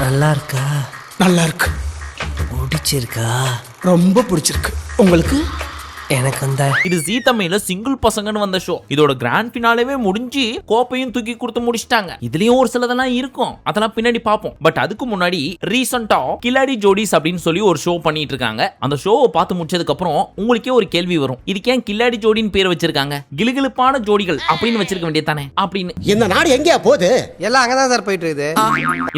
நல்லா இருக்கா? நல்லா இருக்கு. பிடிச்சிருக்கா? ரொம்ப பிடிச்சிருக்கு. உங்களுக்கு? எனக்கு அந்த இது ஜீ தமிழ்ல சிங்கிள் பசங்கன்னு வந்த ஷோ. இதோட கிராண்ட் ஃபினாலேவே முடிஞ்சு கோப்பையும் தூக்கி கொடுத்து முடிச்சிட்டாங்க. இதுலயும் ஒரு சிலதெல்லாம் இருக்கும், அதெல்லாம் பின்னாடி பார்ப்போம். பட் அதுக்கு முன்னாடி ரீசெண்டா கில்லாடி ஜோடிஸ் அப்படின்னு சொல்லி ஒரு ஷோ பண்ணிட்டு இருக்காங்க. அந்த ஷோவை பார்த்து முடிச்சதுக்கு அப்புறம் உங்களுக்கே ஒரு கேள்வி வரும், இதுக்கு ஏன் கில்லாடி ஜோடின்னு பேர் வச்சிருக்காங்க? கிளுகிளுப்பான ஜோடிகள் அப்படின்னு வச்சிருக்க வேண்டியதானே அப்படின்னு. இந்த நாடு எங்கேயா போகுது? எல்லாம் அங்கதான் சார் போயிட்டு இருக்குது.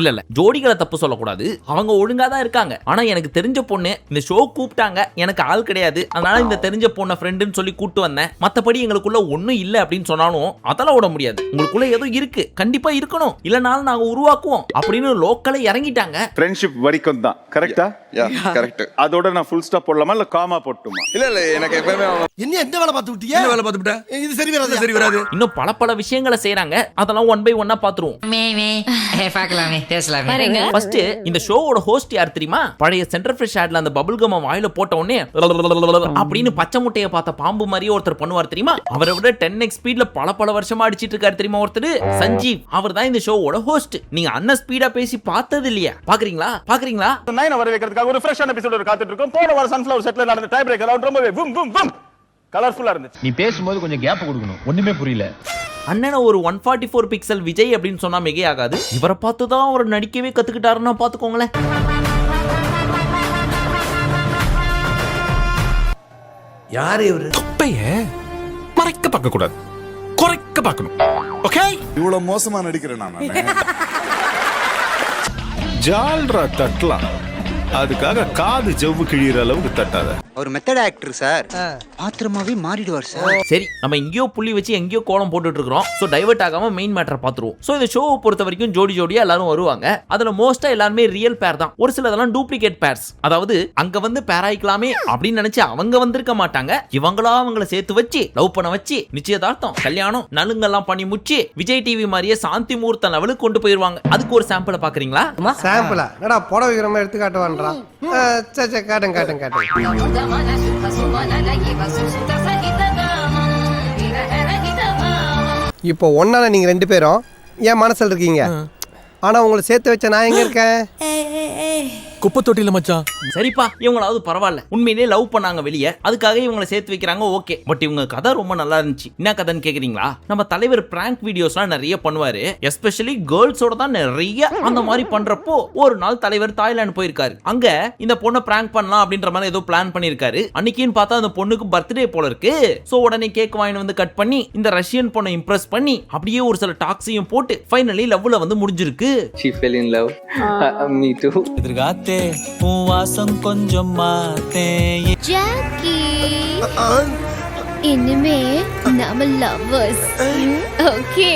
இல்ல ஜோடிகளை தப்பு சொல்லக்கூடாது, அவங்க ஒழுங்கா தான் இருக்காங்க. ஆனா எனக்கு தெரிஞ்ச பொண்ணு இந்த ஷோ கூப்பிட்டாங்க, எனக்கு ஆள் கிடையாது, அதனால இந்த தெரிஞ்ச பொண்ண ஃப்ரெண்டுன்னு சொல்லி கூட்டு வந்தேன். மத்தபடி எங்களுக்குள்ள ஒண்ணும் இல்ல அப்படின்னு சொன்னாலும் அதெல்லாம் விட முடியாது. உங்களுக்குள்ள ஏதோ இருக்கு, கண்டிப்பா இருக்கணும், இல்லனாலும் நாங்க உருவாக்குவோம் அப்படின்னு லோக்கல்ல இறங்கிட்டாங்க. ஃப்ரெண்ட்ஷிப் வரைக்கும் தான். கரெக்ட்டா? கரெக்ட். அதோட நான் ஃபுல் ஸ்டாப் போடலாமா இல்ல காமா போட்டுமா? இல்ல எனக்கு எப்பவுமே என்ன எந்த வேலை பார்த்து விட்டீங்க? என்ன வேலை பார்த்துட்டேன்? இது சரி வராது, சரி வராது. இன்னும் பல விஷயங்களை செய்றாங்க, அதெல்லாம் ஒன் பை ஒன்னா பாத்துருவோம். பார்க்கலாமே, பேசலாமே. ஃபர்ஸ்ட் இந்த ஷோவோட ஹோஸ்ட் யார் தெரியுமா? பழைய சென்டர் ஃப்ரெஷ் ஆட்ல அந்த பபிள் கம் வாயில போட்ட உடனே அப்படின்னு பச்சை முட்டையை பார்த்த பாம்பு மாதிரியே ஒருத்தர் பண்ணுவார் தெரியுமா? அவரை விட 10x ஸ்பீட்ல பல வருஷமா அடிச்சிட்டு இருக்காரு தெரியுமா ஒருத்தர்? சஞ்சீவ். அவர் தான் இந்த ஷோவோட ஹோஸ்ட். நீங்க அண்ணன் ஸ்பீடா பேசி பார்த்தது இல்லையா? பாக்குறீங்களா? 9 வர வைக்கிறதுக்காக ஒரு ஃப்ரெஷ்ஷான எபிசோட் காத்துட்டு இருக்கோம். போன வாரம் சன்ஃப்ளவர் செட்ல நடந்த டை பிரேக் ரவுண்ட் ரொம்பவே பூம் பூம் பூம் கலர்ஃபுல்லா இருந்துச்சு. நீ பேசும்போது கொஞ்சம் கேப் கொடுக்கணும், ஒண்ணுமே புரியல. அண்ணனை ஒரு 144 பிக்சல் விஜய் அப்படின்னு சொன்னா மிகையாகாது. இவரை பார்த்து தான் அவர் நடிக்கவே கத்துக்கிட்டாருன்னா பாத்துக்கோங்களேன். யாரு இவரு? குப்பைய மறைக்க பார்க்க கூடாது, குறைக்க பார்க்கணும். ஓகே? இவ்வளவு மோசமா நடிக்கிறேன் நான். ஜால்ரா தட்டலாம், அதுக்காக காது ஜவ்வு கிழிற அளவுக்கு தட்டாத. ஒரு மெத்தட் ஆக்டர் சார், பாத்திரமாவே மாறிடுவார் சார். சரி, நம்ம எங்கேயோ புள்ளி வச்சு எங்கேயோ கோலம் போட்டுட்டு இருக்கோம். சோ டைவர்ட் ஆகாம மெயின் மேட்டரை பாத்துருவோம். சோ இந்த ஷோவை பொறுத்த வரைக்கும் ஜோடியா எல்லாரும் வருவாங்க. அதுல மோஸ்டா எல்லாருமே ரியல் பேர் தான். ஒரு சிலதெல்லாம் டூப்ளிகேட் பேர்ஸ், அதாவது அங்க வந்து பேர் ஆயிக்கலாமே அப்படின்னு நினைச்சு அவங்க வந்திருக்க மாட்டாங்க. இவங்களா அவங்கள சேர்த்து வச்சு லவ் பண்ண வச்சு நிச்சயதார்த்தம், கல்யாணம், நலுங்கெல்லாம் பண்ணி முச்சு விஜய் டிவி மாதிரியே சாந்தி முகூர்த்த லெவலுக்கு கொண்டு போயிருவாங்க. அதுக்கு ஒரு சாம்பிளை பாக்குறீங்களா? சாம்பிளா? என்னடா போட வைக்கிறமா எடுத்து காட்டுவான்றான். காட்டுங்க. இப்போ ஒன்னால நீங்க 2 பேரும் என் மனசுல இருக்கீங்க. ஆனா உங்களை சேர்த்து வச்ச நான் எங்க இருக்கேன்? குப்பை தொட்டில மச்சான். சரிப்பா, இவங்களாவது பரவாயில்ல, உண்மையிலேயே லவ் பண்ணாங்க வெளியே, அதுக்காக இவங்களை சேர்த்து வைக்கிறாங்க. ஓகே, பட் இவங்க கதை ரொம்ப நல்லா இருந்துச்சு. என்ன கதைன்னு கேக்குறீங்களா? நம்ம தலைவர் பிராங்க் வீடியோஸ்லாம் நிறைய பண்ணுவாரு, எஸ்பெஷலி கேர்ள்ஸோட தான் நிறைய. அந்த மாதிரி பண்றப்போ ஒரு நாள் தலைவர் தாய்லாந்து போயிருக்காரு. அங்க இந்த பொண்ணை பிராங்க் பண்ணலாம் அப்படின்ற மாதிரி ஏதோ பிளான் பண்ணிருக்காரு. அன்னைக்குன்னு பார்த்தா அந்த பொண்ணுக்கு பர்த்டே போல இருக்கு. சோ உடனே கேக் வாங்கி வந்து கட் பண்ணி இந்த ரஷ்யன் பொண்ணை இம்ப்ரெஸ் பண்ணி அப்படியே ஒரு சில டாக்ஸையும் போட்டு ஃபைனலி லவ்ல வந்து முடிஞ்சிருக்கு. She fell in love. Me too. எதிர்காத்தே உன் வாசம் கொஞ்சம் மாத்தே. ஜாக்கி, இனிமே நாம லவ்வர்ஸ். ஓகே.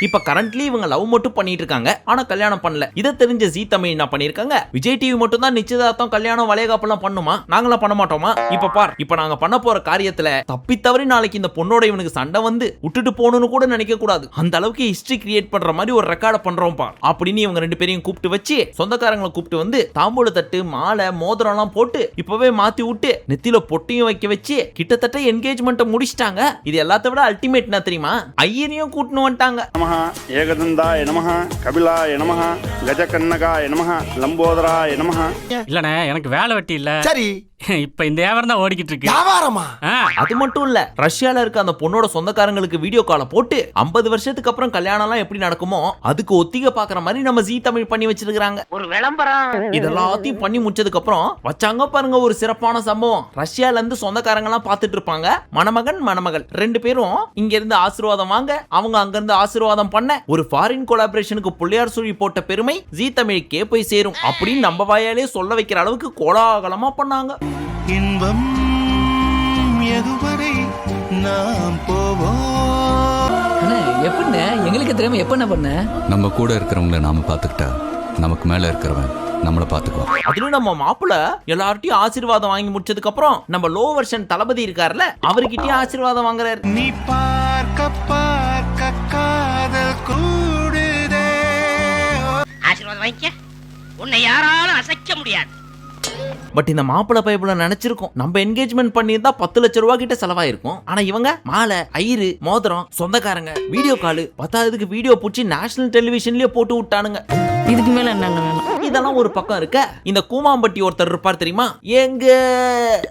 இப்ப கரண்ட்லி இவங்க லவ் மட்டும் பண்ணிட்டு இருக்காங்க, ஆனா கல்யாணம் பண்ணல. இத தெரிஞ்ச ஜீ தமிழ் என்ன பண்ணிருக்காங்க, விஜய் டிவி மட்டும் தான் நிச்சயதார்த்தம், கல்யாணம், வளைகாப்பெல்லாம் பண்ணுமா, நாங்களாம் பண்ண மாட்டோமா? இப்ப பார், இப்ப நாங்க பண்ண போற காரியத்துல தப்பி தவறி நாளைக்கு இந்த பொண்ணோட இவனுக்கு சண்டை வந்து விட்டுட்டு போகணும்னு கூட நினைக்க கூடாது. அந்த அளவுக்கு ஹிஸ்டரி கிரியேட் பண்ற மாதிரி ஒரு ரெக்கார்ட பண்றோம் பார் அப்படின்னு இவங்க 2 பேரையும் கூப்பிட்டு வச்சு சொந்தக்காரங்களை கூப்பிட்டு வந்து தாம்பூல தட்டு, மாலை, மோதிரம் எல்லாம் போட்டு இப்பவே மாத்தி விட்டு நெத்தியில பொட்டியும் வைக்க வச்சு கிட்டத்தட்ட என்கேஜ்மெண்ட் முடிச்சிட்டாங்க. இது எல்லாத்த விட அல்டிமேட் என்ன தெரியுமா? ஐயனையும் கூட்டினு வந்துட்டாங்க. நமஹ ஏகதந்தாய நமஹ, கபிலாய நமஹ, கஜகன்னகாய நமஹ, லம்போதராய நமஹ. இல்லண்ணே, எனக்கு வேலை வெட்டி இல்ல. சரி, இப்ப இந்த வியாபாரம் தான் ஓடிக்கிட்டு இருக்கு. வியாபாரமா? அது மட்டும் இல்ல, ரஷ்யால இருக்க அந்த பொண்ணோட சொந்தக்காரங்களுக்கு வீடியோ கால போட்டு 50 வருஷத்துக்கு அப்புறம் கல்யாணம் எல்லாம் எப்படி நடக்குமோ அதுக்கு ஒத்திகை பாக்குற மாதிரி நம்ம ஜீ தமிழ் பண்ணி வச்சிருக்காங்க. ஒரு விளம்பரம். இதெல்லாத்தையும் பண்ணி முடிச்சதுக்கு அப்புறம் வச்சாங்க பாருங்க ஒரு சிறப்பான சம்பவம். ரஷ்யால இருந்து சொந்தக்காரங்க எல்லாம் பாத்துட்டு இருப்பாங்க. மணமகன் மணமகள் 2 பேரும் இங்க இருந்து ஆசீர்வாதம் வாங்க, அவங்க அங்க இருந்து ஆசீர்வாதம் பண்ண ஒரு ஃபாரின் கொலாபரேஷனுக்கு புள்ளியார் சுழி போட்ட பெருமை ஜீ தமிழுக்கே போய் சேரும் அப்படின்னு நம்ம வாயாலே சொல்ல வைக்கிற அளவுக்கு கோலாகலமா பண்ணாங்க. இன்பம் எதுவரை நாம் போவோம். எப்படின்னு எங்களுக்கு தெரியாம எப்ப என்ன பண்ண? நம்ம கூட இருக்கிறவங்கள நாம பாத்துக்கிட்டா நமக்கு மேல இருக்கிறவன் நம்மள பாத்துக்குவோம். அதுல நம்ம மாப்பிள்ள எல்லார்ட்டையும் ஆசீர்வாதம் வாங்கி முடிச்சதுக்கு அப்புறம் நம்ம லோ வெர்ஷன் தளபதி இருக்காருல, அவர்கிட்டயும் ஆசீர்வாதம் வாங்குறாரு. நீ பார்க்க பார்க்க காதல் கூடுதே. ஆசீர்வாதம் வாங்கிக்க, உன்னை யாராலும் அசைக்க முடியாது. பட் இந்த மாப்பிள்ளை பைப்புல நினைச்சிருக்கோம் நம்ம என்கேஜ்மெண்ட் பண்ணியிருந்தா 10 லட்சம் ரூபாய் கிட்ட செலவாயிருக்கும். ஆனா இவங்க மாலை, ஐயரு, மோதிரம், சொந்தக்காரங்க, வீடியோ கால், 10க்கு வீடியோ பிடிச்சி நேஷனல் டெலிவிஷன்லயே போட்டு விட்டானுங்க. இதுக்கு மேல என்னங்க வேணும்? இதெல்லாம் ஒரு பக்கம் இருக்க, இந்த கூமாம்பட்டி ஒருத்தர் இருப்பார் தெரியுமா, எங்க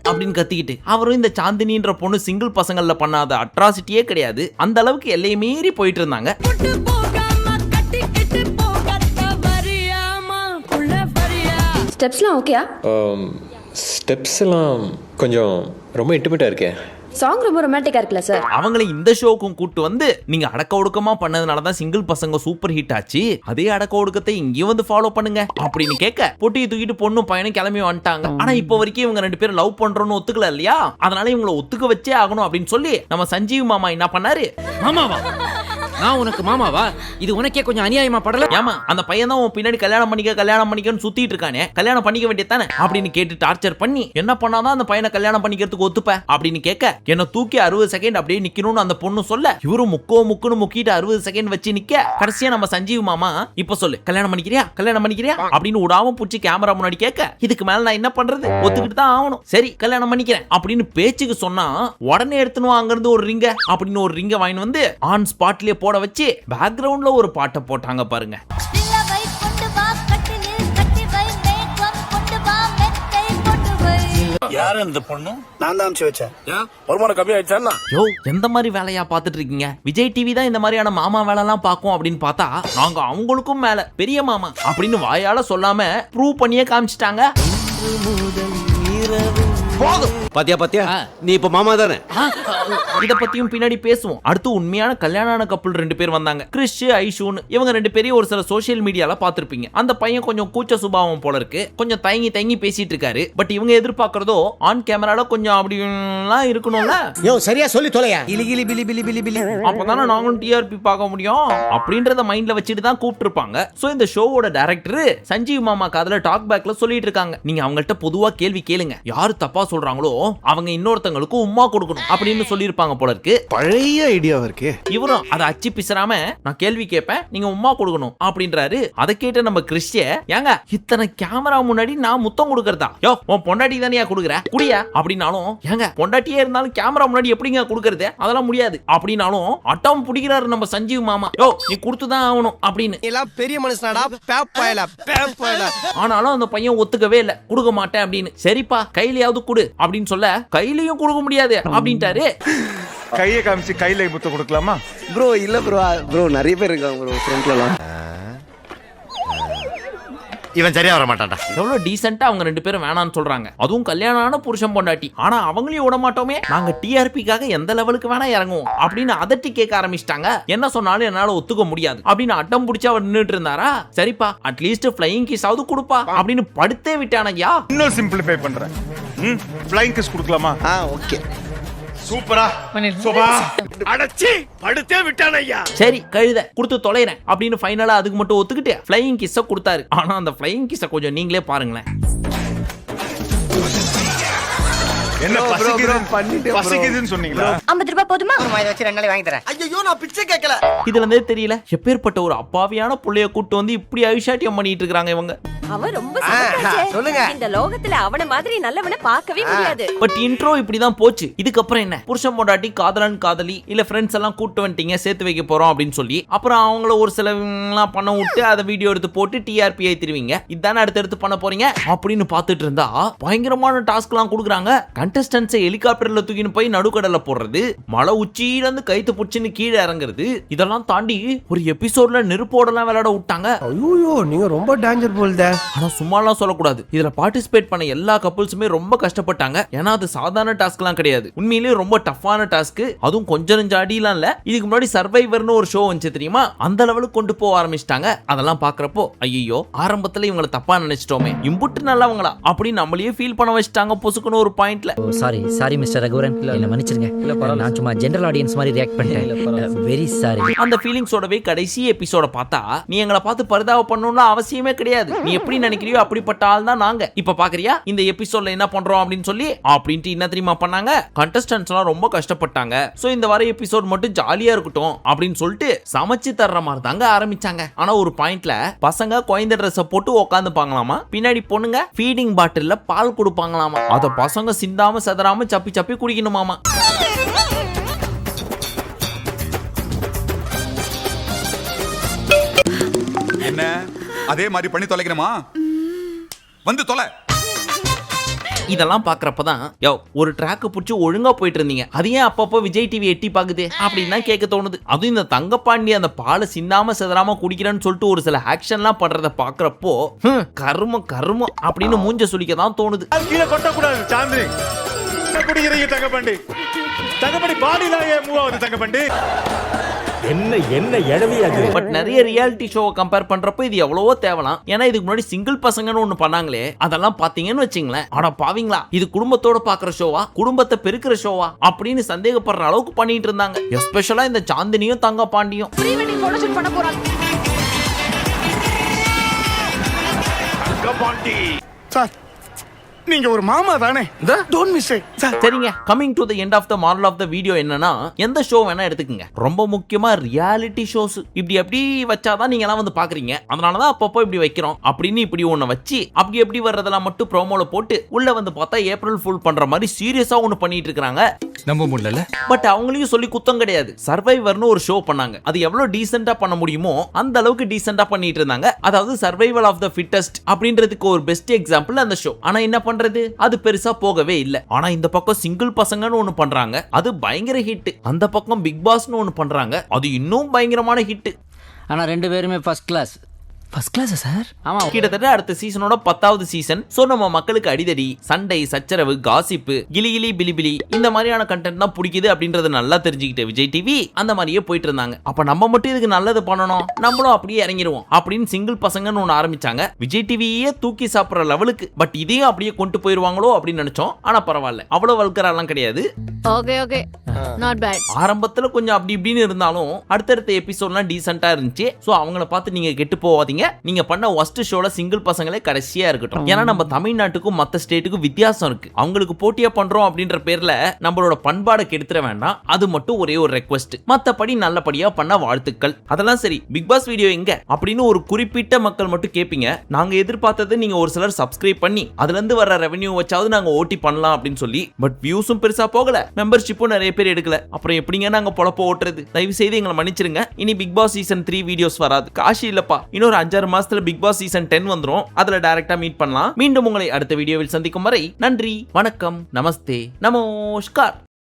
அப்படின்னு கத்திக்கிட்டு, அவரும் இந்த சாந்தினின்ற பொண்ணு சிங்கிள் பசங்கள்ல பண்ணாத அட்ராசிட்டியே கிடையாது. அந்த அளவுக்கு எல்லையை மீறி போயிட்டு இருந்தாங்க. ஸ்டெப்ஸ்லாம் ஓகேயா? ஸ்டெப்ஸ் எல்லாம் கொஞ்சம் ரொம்ப இன்டிமேட்டா இருக்கே. சாங் ரொம்ப ரொமான்டிக்கா இருக்குல்ல சார்? அவங்களை இந்த ஷோக்கும் கூட்டு வந்து நீங்க அடக்க ஒடுக்கமா பண்ணதுனாலதான் சிங்கிள் பசங்க சூப்பர் ஹிட் ஆச்சு, அதே அடக்க ஒடுக்கத்தை இங்கேயும் வந்து ஃபாலோ பண்ணுங்க அப்படின்னு கேட்க பொட்டியை தூக்கிட்டு பொண்ணும் பையனும் கிளம்பி வந்துட்டாங்க. ஆனா இப்ப வரைக்கும் இவங்க 2 பேரும் லவ் பண்றோம்னு ஒத்துக்கல இல்லையா, அதனால இவங்களை ஒத்துக்க வச்சே ஆகணும் அப்படின்னு சொல்லி நம்ம சஞ்சீவ் மாமா என்ன பண்ணாரு, மாமாவா? நான் உனக்கு மாமாவா? இது உனக்கே கொஞ்சம் அநியாயமா படல? ஏமா அந்த பையன் தான் உன் பின்னாடி கல்யாணம் பண்ணிக்கன்னு சுத்திட்டு இருக்கானே, கல்யாணம் பண்ணிக்க வேண்டியதானே அப்படின்னு கேட்டு டார்ச்சர் பண்ணி என்ன பண்ணாதான் அந்த பையனை கல்யாணம் பண்ணிக்கிறதுக்கு ஒத்துப்ப அப்படின்னு கேட்க, என்ன தூக்கி 60 செகண்ட் அப்படியே நிக்கணும்னு அந்த பொண்ணு சொல்ல, இவரும் முக்குன்னு முக்கிட்டு 60 செகண்ட் வச்சு நிக்க, கடைசியா நம்ம சஞ்சீவ் மாமா இப்ப சொல்லு கல்யாணம் பண்ணிக்கிறியா அப்படின்னு விடாம பூச்சி கேமரா முன்னாடி கேட்க, இதுக்கு மேல நான் என்ன பண்றது, ஒத்துக்கிட்டு தான் ஆகணும், சரி கல்யாணம் பண்ணிக்கிறேன் அப்படின்னு பேச்சுக்கு சொன்னா உடனே எடுத்துனுவா அங்க இருந்து ஒரு ரிங்க அப்படின்னு ஒரு ரிங்க வாங்கி வந்து ஆன் ஸ்பாட்லயே போட வச்சு பேக்ரவுண்ட்ல ஒரு பாட்டை போட்டாங்க பாருங்க. யார் அந்த பொண்ணு? நான் தான் அனுப்பிச்சு வச்சேன். வருமானம் கம்மி ஆயிடுச்சா? யோ எந்த மாதிரி வேலையா பாத்துட்டு இருக்கீங்க? விஜய் டிவி தான் இந்த மாதிரியான மாமா வேலை எல்லாம் பாக்கும் அப்படின்னு பார்த்தா நாங்க அவங்களுக்கும் மேல பெரிய மாமா அப்படின்னு வாயால சொல்லாம ப்ரூவ் பண்ணியே காமிச்சிட்டாங்க. போதும். பாத்தியா நீ இப்ப மாமா தானே? இத பத்தியும் பின்னாடி பேசுவோம். அடுத்து உண்மையான கல்யாணான கப்பல் 2 பேர் வந்தாங்க, கிறிஷ், ஐஷூன்னு. இவங்க 2 பேரையும் ஒரு சில சோசியல் மீடியால பாத்திருப்பீங்க. அந்த பையன் கொஞ்சம் கூச்ச சுபாவம் போல இருக்கு, கொஞ்சம் தயங்கி பேசிட்டு இருக்காரு. பட் இவங்க எதிர்பார்க்கறதோ ஆன் கேமரால கொஞ்சம் அப்படிலாம் இருக்கணும்ல. யோ சரியா சொல்லி தொலையா. இலி பிலி அப்பதானே நாங்களும் டிஆர்பி பார்க்க முடியும் அப்படின்றத மைண்ட்ல வச்சுட்டு தான் கூப்பிட்டு இருப்பாங்க. சோ இந்த ஷோவோட டைரக்டர் சஞ்சீவ் மாமா காதுல டாக் பேக்ல சொல்லிட்டு இருக்காங்க, நீங்க அவங்கள்ட்ட பொதுவா கேள்வி கேளுங்க, யாரு தப்பா சொல்றாங்களோ அவங்க இன்னொருத்தங்களுக்கு உம்மா கொடுக்கணும் அப்படின்னு சொல்லியிருப்பாங்க போல இருக்கு. பழைய ஐடியாவா இருக்கு. இவரும் அதை அச்சு பிசராம நான் கேள்வி கேட்பேன், நீங்க உம்மா கொடுக்கணும் அப்படின்றாரு. அதை கேட்ட நம்ம கிறிஸ்டிய, ஏங்க இத்தனை கேமரா முன்னாடி நான் முத்தம் கொடுக்கறதா? யோ உன் பொண்டாட்டி தானே கொடுக்குற, குடியா அப்படின்னாலும், ஏங்க பொண்டாட்டியே இருந்தாலும் கேமரா முன்னாடி எப்படிங்க கொடுக்கறது, அதெல்லாம் முடியாது அப்படின்னாலும் அட்டம் பிடிக்கிறாரு நம்ம சஞ்சீவ் மாமா. யோ நீ கொடுத்துதான் ஆகணும் அப்படின்னு. எல்லாம் பெரிய மனுஷனாடா, பேப்பாயல. ஆனாலும் அந்த பையன் ஒத்துக்கவே இல்ல, கொடுக்க மாட்டேன் அப்படின்னு. சரிப்பா கையிலயாவது குடு அப்படின்னு சொல்ல, கையிலயும் கொடுக்க முடியாது அப்படின்ட்டாரு. கையை காமிச்சு கையில முத்த கொடுக்கலாமா? ப்ரோ இல்ல ப்ரோ நிறைய பேர் இருக்காங்க ப்ரோ ஃப்ரெண்ட்லலாம். இவன் சரியா வர மாட்டான்டா. எவ்வளவு டீசென்ட்டா அவங்க 2 பேரும் வேணான்னு சொல்றாங்க, அதுவும் கல்யாணமான புருஷன் பொண்டாட்டி. ஆனா அவங்களையும் விட மாட்டோமே, நாங்க டிஆர்பிக்காக எந்த லெவலுக்கு வேணா இறங்குவோம் அப்படின்னு அதட்டி கேட்க ஆரம்பிச்சிட்டாங்க. என்ன சொன்னாலும் என்னால ஒத்துக்க முடியாது அப்படின்னு அட்டம் பிடிச்சு அவர் நின்றுட்டு இருந்தாரா. சரிப்பா அட்லீஸ்ட் ஃப்ளையிங் கிஸ் ஆவது கொடுப்பா அப்படின்னு படுத்தே விட்டானயா. இன்னும் சிம்பிளிஃபை பண்றேன். ஃப்ளைங் கிஸ் கொடுக்கலாமா? ஓகே சூப்பரா சோபா அடச்சி படுத்தே விட்டானய்யா. சரி கழுத கொடுத்து தொலைறேன் அப்படின்னு ஃபைனலா அதுக்கு மட்டும் ஒத்துக்கிட்டு ஃப்ளையிங் கிஸ்ஸ கொடுத்தாரு. ஆனா அந்த ஃப்ளையிங் கிஸ்ஸ கொஞ்சம் நீங்களே பாருங்களேன். என்ன பசிக்குதுன்னு சொன்னீங்களா? 50 ரூபாய் போதுமா? இதை வச்சு 2 நாளைக்கு வாங்கி தரேன். ஐயோ நான் பிச்சை கேட்கல. இதுல இருந்தே தெரியல எப்பேற்பட்ட ஒரு அப்பாவியான புள்ளைய கூட்டு வந்து இப்படி அழிஷாட்டியம் பண்ணிட்டு இருக்காங்க இவங்க. அவன் ரொம்ப சொல்லுங்க. இந்த லோகத்துல அவன மாதிரி நல்லவனை பார்க்கவே முடியாது. பட் இன்ட்ரோ இப்படிதான் போச்சு. இதுக்கப்புறம் என்ன, புருஷன் பொண்டாட்டி காதலன் காதலி இல்ல ஃப்ரெண்ட்ஸ் எல்லாம் கூட்டு வந்துட்டீங்க, சேர்த்து வைக்க போறோம் அப்படின்னு சொல்லி அப்புறம் அவங்கள ஒரு சில பண்ண விட்டு அதை வீடியோ எடுத்து போட்டு டிஆர்பி திருவிங்க, இதானே அடுத்தடுத்து பண்ண போறீங்க அப்படின்னு பாத்துட்டு இருந்தா பயங்கரமான டாஸ்க் எல்லாம் கொடுக்குறாங்க. கண்டஸ்டன்ஸை ஹெலிகாப்டர்ல தூக்கின்னு போய் நடுக்கடல்ல போடுறது, மலை உச்சியில இருந்து கைத்து புடிச்சுன்னு கீழே இறங்குறது, இதெல்லாம் தாண்டி ஒரு எபிசோட்ல நெருப்போடலாம் விளையாட விட்டாங்க. ஐயோ நீங்க ரொம்ப டேஞ்சர் போல்தே. ஆனா சும்மாலாம் சொல்லக்கூடாது, இதுல பார்ட்டிசிபேட் பண்ண எல்லா கப்புள்ஸுமே ரொம்ப கஷ்டப்பட்டாங்க. ஏன்னா அது சாதாரண டாஸ்க்லாம் கிடையாது, உண்மையிலேயே ரொம்ப டஃப்பான டாஸ்க். அதுவும் கொஞ்சம் நெஞ்ச அடிலாம் இல்ல. இதுக்கு முன்னாடி சர்வைவர்னு ஒரு ஷோ வந்துச்சு தெரியுமா, அந்த லெவலுக்கு கொண்டு போக ஆரம்பிச்சிட்டாங்க. அதெல்லாம் பாக்குறப்போ ஐயோ ஆரம்பத்துல இவங்களை தப்பா நினைச்சிட்டோமே, இம்புட்டு நல்லவங்களா அப்படின்னு நம்மளையே ஃபீல் பண்ண வச்சிட்டாங்க பொசுக்குன்னு ஒரு பாயிண்ட்ல. சாரி மிஸ்டர் ரகுவரன், என்ன மன்னிச்சிருங்க. நான் சும்மா ஜெனரல் ஆடியன்ஸ் மாதிரி ரியாக்ட் பண்ணிட்டேன். Very sorry. அந்த ஃபீலிங்ஸோடவே கடைசி எபிசோட பார்த்தா நீ எங்களை பார்த்து பரிதாப பண்ணணும்னு அவசியமே கிடையாது. நீ எப்படி நினைக்கிறியோ அப்படிப்பட்ட ஆள் தான் நாங்க. இப்ப பாக்குறியா இந்த எபிசோட்ல என்ன பண்றோம் அப்படின்னு சொல்லி அப்படின்ட்டு என்ன தெரியுமா பண்ணாங்க? கண்டஸ்டன்ட்ஸ் எல்லாம் ரொம்ப கஷ்டப்பட்டாங்க. சோ இந்த வர எபிசோட் மட்டும் ஜாலியா இருக்கட்டும் அப்படின்னு சொல்லிட்டு சமைச்சு தர்ற மாதிரி தாங்க ஆரம்பிச்சாங்க. ஆனா ஒரு பாயிண்ட்ல பசங்க குழந்தை ட்ரெஸ் போட்டு உட்காந்து பாங்களாமா, பின்னாடி பொண்ணுங்க ஃபீடிங் பாட்டில்ல பால் கொடுப்பாங்களாமா. அத பசங்க சிந்தாம செதறாம சப்பி சப்பி குடிக்கணுமாமா. என்ன அதே மாதிரி பண்ணி தொலைக்கணுமா? வந்து தொலை. இதெல்லாம் பாக்குறப்பதான் ஒரு ட்ராக் பிடிச்சி ஒழுங்கா போயிட்டு இருந்தீங்க, அது ஏன் அப்பப்போ விஜய் டிவி எட்டி பாக்குது அப்படின்னு தான் கேட்க தோணுது. அதுவும் இந்த தங்கப்பாண்டி அந்த பாலை சிந்தாம செதறாம குடிக்கிறேன்னு சொல்லிட்டு ஒரு சில ஆக்ஷன்லாம் பண்றத பாக்குறப்போ கருமம் கருமம் அப்படின்னு மூஞ்ச சுளிக்க தான் தோணுது. கீழே கொட்டக்கூடாது சாந்தி. குடிக்கிறீங்க தங்கப்பாண்டி, தங்கப்பாண்டி பாடியில மூவ் ஆகுது தங்கப்பாண்டி. என்ன எடவியாது. பட் நிறைய ரியாலிட்டி ஷோவை கம்பேர் பண்றப்போ இது எவ்வளவோ தேவலாம். ஏன்னா இதுக்கு முன்னாடி சிங்கிள் பசங்கன்னு ஒண்ணு பண்ணாங்களே, அதெல்லாம் பாத்தீங்கன்னு வச்சுங்களேன், ஆனா பாவீங்களா இது குடும்பத்தோட பாக்குற ஷோவா, குடும்பத்தை பெருக்கிற ஷோவா அப்படின்னு சந்தேகப்படுற அளவுக்கு பண்ணிட்டு இருந்தாங்க. எஸ்பெஷலா இந்த சாந்தினியும் தங்கப்பாண்டியும். தங்கப்பாண்டி சார், நீங்க ஒரு மாமா தானே? Don't miss it. சரிங்க, coming to the end of the moral of the video என்னன்னா, எந்த ஷோ வேணா எடுத்துக்கங்க, ரொம்ப முக்கியமா ரியாலிட்டி ஷோஸ் இப்படி எப்படி வச்சாதான் நீங்க எல்லாம் வந்து பாக்குறீங்க. அதனாலதான் அப்பப்போ இப்படி வைக்கிறோம் அப்படின்னு இப்படி ஒண்ணு வச்சு அப்படி எப்படி வர்றதெல்லாம் மட்டும் ப்ரோமோல போட்டு உள்ள வந்து பார்த்தா ஏப்ரல் ஃபுல் பண்ற மாதிரி சீரியஸா ஒண்ணு பண்ணிட்டு இருக்காங்க. நம்ப முடியல. பட் அவங்களையும் சொல்லி குத்தம் கிடையாது. சர்வைவர்னு ஒரு ஷோ பண்ணாங்க, அது எவ்வளவு டீசென்ட்டா பண்ண முடியுமோ அந்த அளவுக்கு டீசென்ட்டா பண்ணிட்டு இருந்தாங்க. அதாவது சர்வைவல் ஆஃப் தி ஃபிட்டஸ்ட் அப்படின்றதுக்கு ஒரு பெஸ்ட் எக்ஸாம்பிள் அந்த ஷோ. ஆனா என்ன பண்றது, அது பெருசா போகவே இல்ல. ஆனா இந்த பக்கம் சிங்கிள் பசங்கன்னு ஒண்ணு பண்றாங்க, அது பயங்கர ஹிட். அந்த பக்கம் பிக் பாஸ்னு ஒண்ணு பண்றாங்க, அது இன்னும் பயங்கரமான ஹிட். ஆனா ரெண்டு பேருமே first class. First class sir. ஆமா, கிட்டத்தட்ட அடுத்த சீசனோட 10வது சீசன். சோ நம்ம மக்களுக்கு அடிதடி, சண்டை, சச்சரவு, காசிப்பு, கிளிகிளி பிலிபிலி இந்த மாதிரியான கண்டென்ட் தான் பிடிக்குது அப்படின்றது நல்லா தெரிஞ்சுக்கிட்டு விஜய் டிவி அந்த மாதிரியே போயிட்டு இருந்தாங்க. அப்ப நம்ம மட்டும் இதுக்கு நல்லது பண்ணணும், நம்மளும் அப்படியே இறங்கிடுவோம் அப்படின்னு சிங்கிள் பசங்கன்னு ஒண்ணு ஆரம்பிச்சாங்க. விஜய் டிவியே தூக்கி சாப்பிடுற லெவலுக்கு. பட் இதையும் அப்படியே கொண்டு போயிருவாங்களோ அப்படின்னு நினைச்சோம். ஆனா பரவாயில்ல, அவ்வளவு வல்கரெல்லாம் கிடையாது. Okay not bad. ஆரம்பத்துல கொஞ்சம் அப்படி இப்படின்னு இருந்தாலும் அடுத்தடுத்த எபிசோட்லாம் டீசென்ட்டா இருந்துச்சு. சோ அவங்கள பார்த்து நீங்க கெட்டு போவாதீங்க. நீங்க பண்ண ஒஸ்ட் ஷோல சிங்கிள் பசங்களே கடைசியா இருக்கட்டும். ஏன்னா நம்ம தமிழ்நாட்டுக்கும் மத்த ஸ்டேட்டுக்கும் வித்தியாசம் இருக்கு. அவங்களுக்கு போட்டியா பண்றோம் அப்படின்ற பேர்ல நம்மளோட பண்பாடை கெடுத்துற வேண்டாம். அது மட்டும் ஒரே ஒரு ரெக்வெஸ்ட். மத்தபடி நல்லபடியா பண்ண வாழ்த்துக்கள். அதெல்லாம் சரி, பிக் பாஸ் வீடியோ எங்க அப்படின்னு ஒரு குறிப்பிட்ட மக்கள் மட்டும் கேட்பீங்க. நாங்க எதிர்பார்த்தது நீங்க ஒரு சிலர் சப்ஸ்கிரைப் பண்ணி அதுல இருந்து வர ரெவென்யூ வச்சாவது நாங்க ஓட்டி பண்ணலாம் அப்படின்னு சொல்லி. பட் வியூஸும் பெருசா போகல, மெம்பர்ஷிப்பும் நிறைய பேர் எடுக்கல. அப்புறம் எப்படிங்க நாங்க பொழப்ப ஓட்டுறது? தயவு செய்து எங்களை மன்னிச்சிருங்க. இனி பிக் பாஸ் சீசன் 3 வீடியோஸ் வராது. காஷி இல்லப்பா, இன்னொரு 5-6 மாசத்துல பிக் பாஸ் சீசன் 10 வந்துரும். அதுல டைரக்டா மீட் பண்ணலாம். மீண்டும் உங்களை அடுத்த வீடியோவில் சந்திக்கும் வரை நன்றி, வணக்கம், நமஸ்தே, நமஸ்கார்.